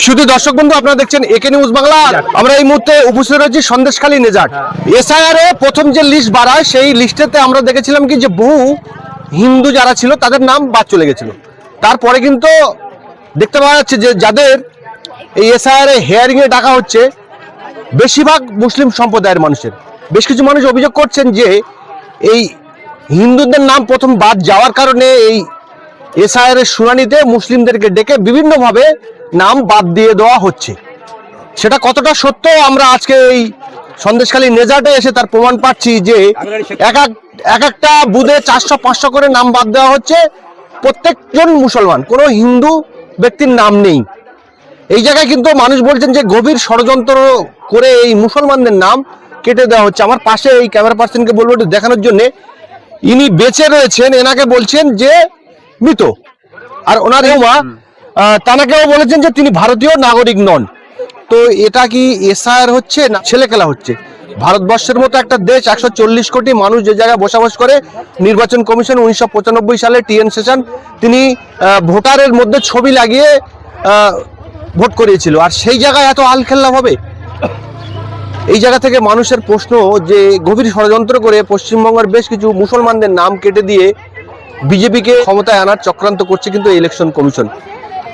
শুধু দর্শক বন্ধু আপনারা দেখছেন একে নিউজ বাংলা। আমরা এই মুহূর্তে উপস্থিত রয়েছি সন্দেশখালী নেজাট। এসআইআর এ প্রথম যে লিস্ট বাড়ায় সেই লিস্টেতে আমরা দেখেছিলাম কি যে বহু হিন্দু যারা ছিল তাদের নাম বাদ চলে গেছিল। তারপরে কিন্তু দেখতে পাওয়া যাচ্ছে যে যাদের এই এসআইআর এ হেয়ারিং এ ডাকা হচ্ছে বেশিরভাগ মুসলিম সম্প্রদায়ের মানুষের। বেশ কিছু মানুষ অভিযোগ করছেন যে এই হিন্দুদের নাম প্রথম বাদ যাওয়ার কারণে এই এসআইআর এর শুনানিতে মুসলিমদেরকে ডেকে বিভিন্নভাবে নাম বাদ দিয়ে দেওয়া হচ্ছে। সেটা কতটা সত্য আমরা আজকে এই সন্দেশখালী নেজাটে এসে তার প্রমাণ পাচ্ছি যে এক একটা বুথে 400-500 করে নাম বাদ দেওয়া হচ্ছে। প্রত্যেকজন মুসলমান, কোনো হিন্দু ব্যক্তির নাম নেই। এই জায়গায় কিন্তু মানুষ বলছেন যে গভীর ষড়যন্ত্র করে এই মুসলমানদের নাম কেটে দেওয়া হচ্ছে। আমার পাশে এই ক্যামেরা পার্সনকে বলবো একটু দেখানোর জন্য, ইনি বেঁচে রয়েছেন, এনাকে বলছেন যে মৃত, আর ওনার মা তানাকেও বলেছেন যে তিনি ভারতীয় নাগরিক নন। তো এটা কি এসআইআর হচ্ছে না ছেলে খেলা হচ্ছে? ভারতবর্ষের মতো একটা দেশ, 140 কোটি মানুষ যে জায়গায় বসবাস করে, নির্বাচন কমিশন 1995 সালে টিএন সেশন তিনি ভোটারের মধ্যে ছবি লাগিয়ে ভোট করিয়েছিল, আর সেই জায়গায় এত আলখেল্লা হবে? এই জায়গা থেকে মানুষের প্রশ্ন যে গভীর ষড়যন্ত্র করে পশ্চিমবঙ্গের বেশ কিছু মুসলমানদের নাম কেটে দিয়ে বিজেপিকে ক্ষমতায় আনার চক্রান্ত করছে কিন্তু ইলেকশন কমিশন।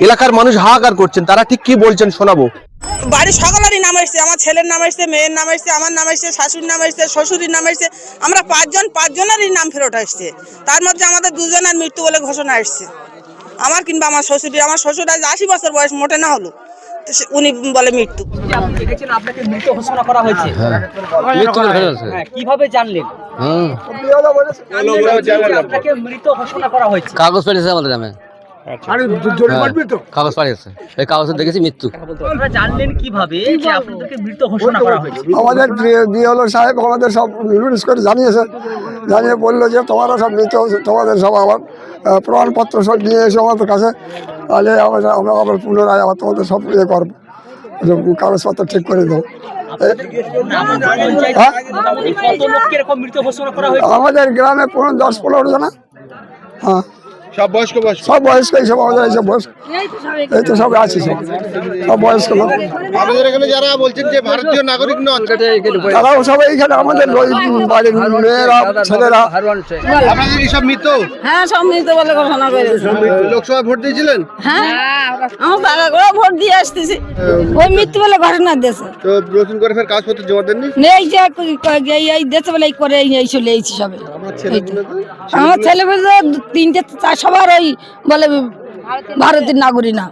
এলাকার মানুষ হাহাকার করছেন, তারা ঠিক কি বলছেন শোনাবো। বাড়ির সকলেরই নাম এসছে, আমার ছেলের নাম এসছে, মেয়ের নাম এসছে, আমার নাম এসছে, শাশুড়ির নাম এসছে, শ্বশুরের নাম এসছে। আমরা পাঁচজনেরই নাম ফেরত আসছে। তার মধ্যে আমাদের দুজনের মৃত্যু বলে ঘোষণা আসছে, আমার কিংবা আমার শ্বশুরের। আমার শ্বশুর আজ 80 বছর বয়স, মোটে না হলো, উনি বলে মৃত্যু। আপনাকে মৃত ঘোষণা করা হয়েছে, কিভাবে জানলেন? আপনাকে মৃত ঘোষণা করা হয়েছে, কাগজ পেয়েছে আমাদের নামে, কাগজ পাঠিয়েছে, এই কাগজে দেখেছি মৃত্যু। আপনারা জানলেন কিভাবে যে আপনাদেরকে মৃত ঘোষণা করা হয়েছে? আমাদের বিএলও সাহেব আমাদের সব নোটিশ করে জানিয়েছে, জানিয়ে বললো যে তোমরা সব মৃত, তোমাদের সব আবার প্রমাণপত্র সব নিয়ে এসে আমাদের কাছে, তাহলে আমরা আবার পুনরায় আবার তোমাদের সব ইয়ে করবো, কাগজপত্র ঠিক করে দেবো। আমাদের গ্রামে 10-15 জন। হ্যাঁ, সব বয়স্ক সব বয়স্ক, সব আমাদের এইসব বয়স্ক, এই তো সব আছে, সব বয়স্ক লোক। আপনাদের এখানে যারা বলছেন যে ভারতীয় নাগরিক নন, তারাও সবাই এখানে আমাদের বাড়ির মেয়েরা, ছেলেরা। আপনাদের কি সব মৃত? হ্যাঁ, সব মৃত বলে ঘোষণা করেছে। লোকসভা ভোট দিয়েছিলেন? হ্যাঁ, আমার বাবা করে ভোট দিয়ে আসতেছি, ওই মৃত্যু বলে ঘোষণা দিয়েছে। তো নতুন করে ফের কাগজপত্র জমা দেননি? নেই, যে এই দেশে বলে করে এই চলে এইছি সবে। আমার ছেলে বলে 3-4 সবার ওই বলে ভারতের নাগরিক না।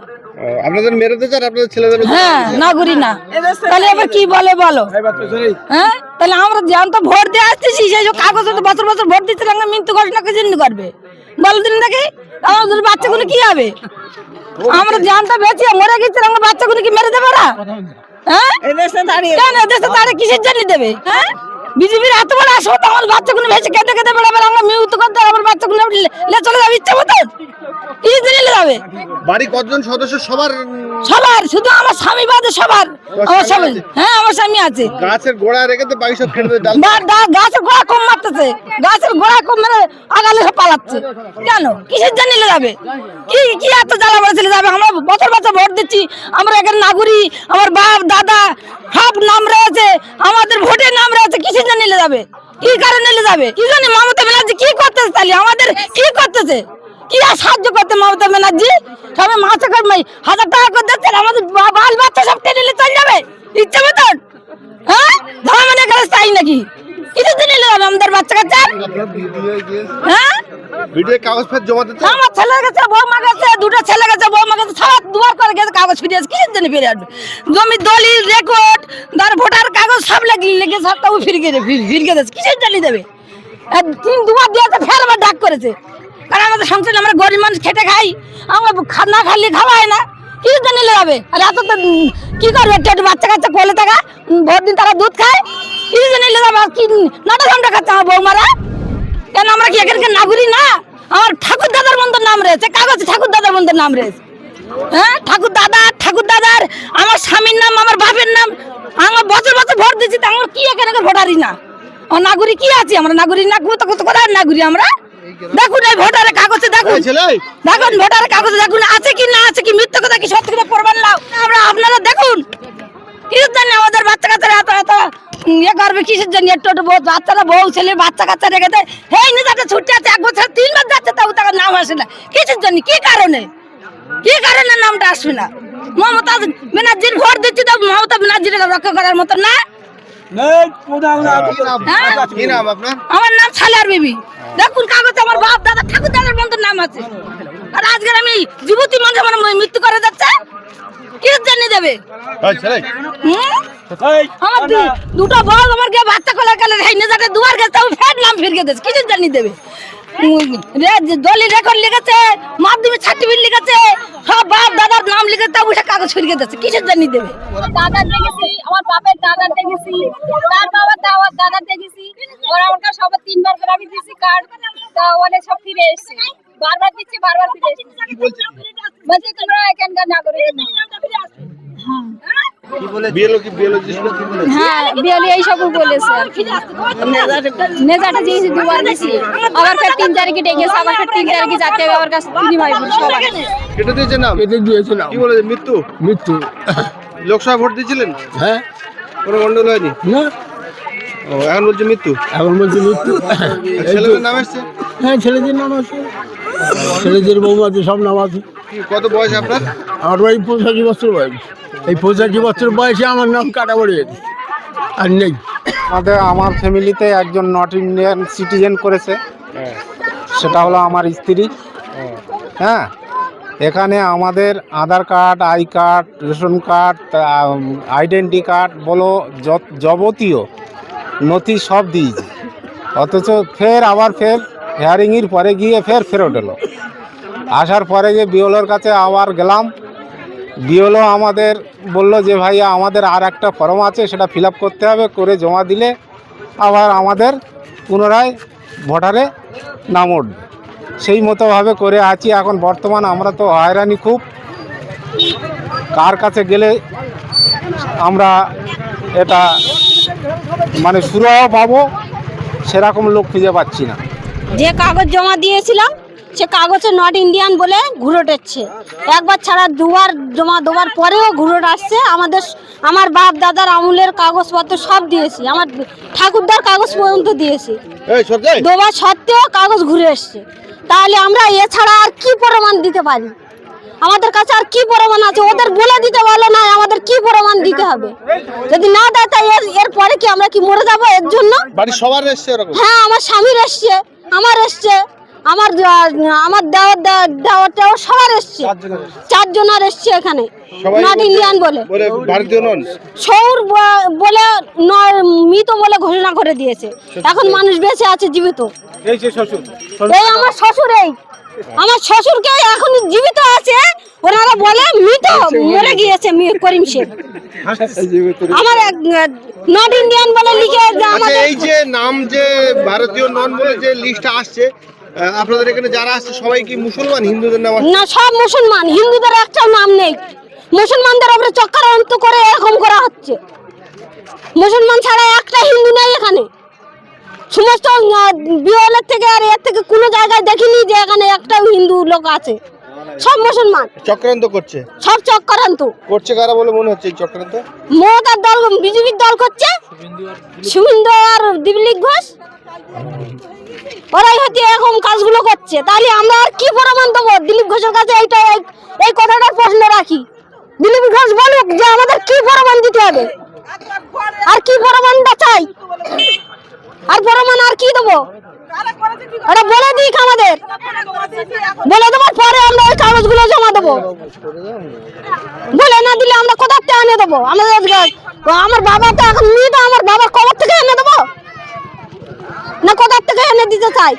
আপনাদের মেরেতে চান আপনাদের ছেলেদের? হ্যাঁ, নাগরিক না, তাহলে আবার কি বলে বলো? হ্যাঁ, তাহলে আমরা জানতো ভোট দিয়ে আসতেছি, সেই সব কাগজ বছর বছর ভোট দিচ্ছে, মৃত্যু ঘোষণা কে জন্য করবে বলো দিন দেখি? আমাদের বাচ্চাগুলো কি হবে? আমরা জানতো বেঁচে মরে গেছি, আমরা বাচ্চাগুলো কি মেরে দেবে না? হ্যাঁ, দেশে দাঁড়িয়ে কিসের জন্য দেবে? হ্যাঁ, বিজেপির এত বড় আসো, আমার বাচ্চাগুলো ভেসে কেটে কেটে বেড়াবে, আমরা মিউট করতে আমার বাচ্চাগুলো চলে যাবে ইচ্ছা মতো, কি দিলে যাবে? বাড়ি কতজন সদস্য? সবার শুধু আমার স্বামী বাদে সবার। আমার স্বামী, হ্যাঁ, আমার স্বামী আছে। গাছের গোড়া রেখে তো বাড়ি সব কেটে ডাল। গাছের গোড়া কম মারতেছে, গাছের গোড়া কম মেরে আগালে সব পালাচ্ছে। কেন, কিসের জন্য যাবে? কি এত জ্বালা বলে চলে যাবে? আমরা বছর বছর ভোট দিচ্ছি, আমরা এখানে নাগরিক, আমার বাপ দাদা সব নাম রয়েছে, আমাদের ভোটের নাম রয়েছে, কিসের জন্য নিলে যাবে? কি কারণে নিলে যাবে? কি জানি মমতা ব্যানার্জি কি করতেছে? তাহলে আমাদের কি করতেছে? কি আর সাহায্য করতে মমতা ব্যানার্জি? সবাই মাসে 1000 টাকা করে দিচ্ছে, আমাদের বাল বাচ্চা সব টেনে নিলে চলে যাবে ইচ্ছা মতন। হ্যাঁ, ধর্মের কাছে তাই নাকি? কিছু দিন নিলে যাবে আমাদের বাচ্চা কাচ্চা? হ্যাঁ, ভিডিও কাগজ ফের জমা দিতে আমার ছেলে গেছে, বৌমা গেছে, 2টা ছেলে গেছে, বৌমা গেছে, সব দুবার করে গেছে, কাগজ ফিরে আসে, কিসের জন্য ফিরে আসবে? জমি দলিল রেকর্ড ধর ভোটার কাগজ সব লেগে সবটাও ফিরে গেছে, কিসের জন্য দেবে? 2বার দিয়েছে, ফের আবার ডাক করেছে, কারণ আমাদের সংসারে আমরা গরিব মানুষ খেটে খাই, আমরা না খালি খাওয়াই না, কিসের জন্য নিলে যাবে? আর এত তো কি করবে? একটু বাচ্চা কাচ্চা কোলে থাকা, ভোট দিন তারা দুধ খায়, কিসের জন্য নিলে যাবে? কি নাটা ঘন্টা খাচ্ছে আমার বৌমারা? কেন আমরা কি এখানকার নাগরিক না? আমার ঠাকুর দাদার বন্ধুর নাম রয়েছে, কাগজে ঠাকুর দাদার বন্ধুর নাম রয়েছে। হ্যাঁ, ঠাকুর দাদার আমার স্বামীর নাম, আমার বাপের নাম, আমরা বছর বছর ভোট দিচ্ছি, তা আমরা কি এখানকার ভোটারই না? আমার নাগরিক কি আছে? আমরা নাগরিক না, কোথায় নাগরিক আমরা? দেখুন এই ভোটারের কাগজে দেখুন, দেখুন ভোটারের কাগজে দেখুন আছে কি না আছে কি, মিথ্যা কথা কি সত্যি কথা প্রমাণ নাও। আপনারা দেখুন কিসের জন্য আমাদের বাচ্চা কাচ্চারা এত এত ইয়ে করবে, কিসের জন্য একটু একটু বাচ্চারা বউ ছেলে বাচ্চা কাচ্চা রেখে দেয়। এই নেতাটা ছুটে আছে 1 বছর 3 মাস যাচ্ছে তাও তার নাম আসে না, কিসের জন্য, কি কারণে নামটা আসবে না? মমতা ব্যানার্জির ভোট দিচ্ছি তো মমতা ব্যানার্জির রক্ষা করার মতো না। হ্যাঁ? আমার নাম সালার বিবি। দেখুন কাগজে আমার বাপ দাদা ঠাকুর দাদার মতো নাম আছে, আর আজকে আমি যুবতী মানুষ আমার মৃত্যু করে যাচ্ছে, কিসের জন্য দেবে? আমার দুটো বল আমার গে বাচ্চা কোলা কালে হেইনে যাতে দুয়ার গেছে তাও ফের নাম ফিরকে দেছে, কিসের জন্য দেবে? দলি রেকর্ড লিখেছে, মাধ্যমিক সার্টিফিকেট লিখেছে, সব বাপ দাদার নাম লিখেছে তাও উঠে কাগজ ফিরকে দেছে, কিসের জন্য দেবে? দাদার দেখেছি, আমার বাপের দাদার দেখেছি, তার বাবার দাদার দেখেছি, ওরা ওটা সব 3 বার করে আমি দিছি কার্ড, তা অনেক সব ফিরে এসেছে, বারবার দিচ্ছি বারবার ফিরে এসেছে। বলছে তোমরা এখানকার নাগরিক না। হ্যাঁ বিএলও এইসব বলেছে আর কি। নেজাটা দিয়েছি 2 বার দিয়েছি, আবার ফের 3 তারিখে ডেকেছে, আবার ফের 3 তারিখে যাতে হবে আমার কাছে 3 ভাই বোন সবাই। কেটে দিয়েছেন নাম? কেটে দিয়েছিলাম। কি বলেছে? মৃত্যু? মৃত্যু। লোকসভা ভোট দিয়েছিলেন? হ্যাঁ। কোনো গন্ডগোল হয়নি? না, ও এখন বলছে মৃত্যু। এখন বলছি মৃত্যু। ছেলেদের নাম এসছে? হ্যাঁ ছেলেদের নাম আছে, ছেলেদের বৌমাদের সব নাম আছে। কত বয়স আপনার? আমার ভাই 85 বছর বয়স। এই 85 বছর বয়সে আমার নাম কাটা পড়ে গেছে, আর নেই। আমার ফ্যামিলিতে একজন নট ইন্ডিয়ান সিটিজেন করেছে, সেটা হলো আমার স্ত্রী। হ্যাঁ, এখানে আমাদের Aadhaar card, I card, ration card, identity card বলো যাবতীয় নথি সব দিয়েছি, অথচ আবার হিয়ারিংয়ের পরে গিয়ে ফেরত এলো। আসার পরে যে বিওলোর কাছে আবার গেলাম, বিওলো আমাদের বলল যে ভাইয়া আমাদের আর একটা ফর্ম আছে, সেটা ফিল আপ করতে হবে, করে জমা দিলে আবার আমাদের পুনরায় ভোটারে নাম উঠবে। সেই মতোভাবে করে আছি এখন বর্তমান। আমরা তো হয়রানি খুব, কার কাছে গেলে আমরা এটা মানে সুরাহা পাবো সেরকম লোক খুঁজে পাচ্ছি না। যে কাগজ জমা দিয়েছিলাম সে কাগজে নট ইন্ডিয়ান বলে ঘুরোটেচ্ছে, একবার ছাড়া 2 বার জমা দেওয়ার পরেও ঘুরোট আসছে। আমার বাপ দাদার আমলের কাগজপত্র সব দিয়েছি, আমার ঠাকুরদার কাগজ পর্যন্ত দিয়েছি, দেওয়া সত্ত্বেও কাগজ ঘুরে এসছে। তাহলে আমরা এছাড়া আর কি প্রমাণ দিতে পারি? আমাদের কাছে আর কি প্রমাণ আছে? ওদের বলে দিতে পারলো না, আমাদের কি প্রমাণ দিতে হবে? যদি না দেয় তাই এরপরে কি আমরা কি মরে যাবো এর জন্য? হ্যাঁ, আমার স্বামীর এসছে, আমার এসছে, আমার দেওয়ার সবার এসছে, 4 জনের এসছে এখানে নট ইন্ডিয়ান বলে, সৌর বলে মৃত বলে ঘোষণা করে দিয়েছে। এখন মানুষ বেঁচে আছে জীবিত। এই আমার শ্বশুর, আমার শ্বশুরকে এখন জীবিত আছে, ওনারা বলে মৃত, মরে গিয়েছে করিম শেখ। আমার নট ইন্ডিয়ান বলে লিখে। এই যে নাম যে ভারতীয় নন বলে যে লিস্টটা আসছে, আপনাদের এখানে যারা আসছে সবাই কি মুসলমান? হিন্দুদের নাম না, সব মুসলমান, হিন্দুদের একটাও নাম নেই। মুসলমানদের উপরে চক্রান্ত করে এরকম করা হচ্ছে। মুসলমান ছাড়া একটা হিন্দু নেই এখানে। সমস্ত বিওলের থেকে আর এর থেকে কোনো জায়গায় দেখিনি যে এখানে একটাও হিন্দু লোক আছে, সব মুসলমান। চক্রান্ত করছে, সব চক্রান্ত করছে। কারা বলে মনে হচ্ছে এই চক্রান্ত? মমতার দল, বিজেপির দল করছে, শুভেন্দু আর দিলীপ ঘোষ, ওরাই হয়তো এরকম কাজগুলো করছে। তাহলে আমরা আর কি প্রমাণ দেবো? দিলীপ ঘোষের কাছে এই কথাটার প্রশ্ন রাখি, দিলীপ ঘোষ বলুক যে আমাদের কি প্রমাণ দিতে হবে, আর কি প্রমাণটা চাই, আর প্রমাণ আর কি দেবো? ওরা বলে দিক, আমাদের বলে দেওয়ার পরে আমরা ওই কাগজগুলো জমা দেবো। বলে না দিলে আমরা কোথা থেকে এনে দেবো? আমার বাবা তো এখন মৃত, আমার বাবার কবর থেকে এনে দেবো না কোথা থেকে এনে দিতে চাই?